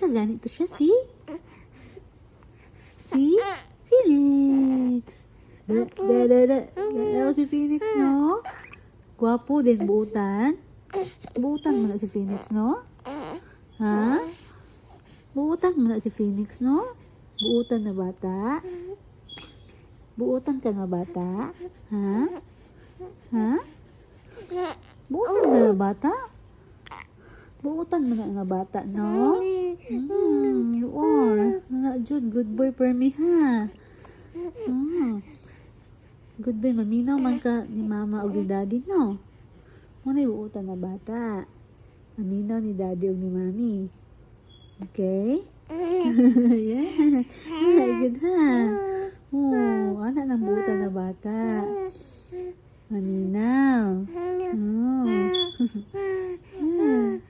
Asa ganito siya, si Phoenix. Si Phoenix, no? Gwapo din, buutan. Buutan mo na si Phoenix, no? Ha? Buutan mo na si Phoenix, no? Buutan na bata. Buutan ka nga bata. Ha? Ha? Buutan ka nga bata. Buutan mo na nga bata, no? You are. Nga, Jude, good boy for me, ha? Good boy, maminaw man ka ni mama o ni daddy, no? Muna yung buutan na bata. Maminaw ni daddy o ni mami. Okay? Yeah. Good, ha? Oh, anak ng buutan na bata. Maminaw. Oh. Yeah.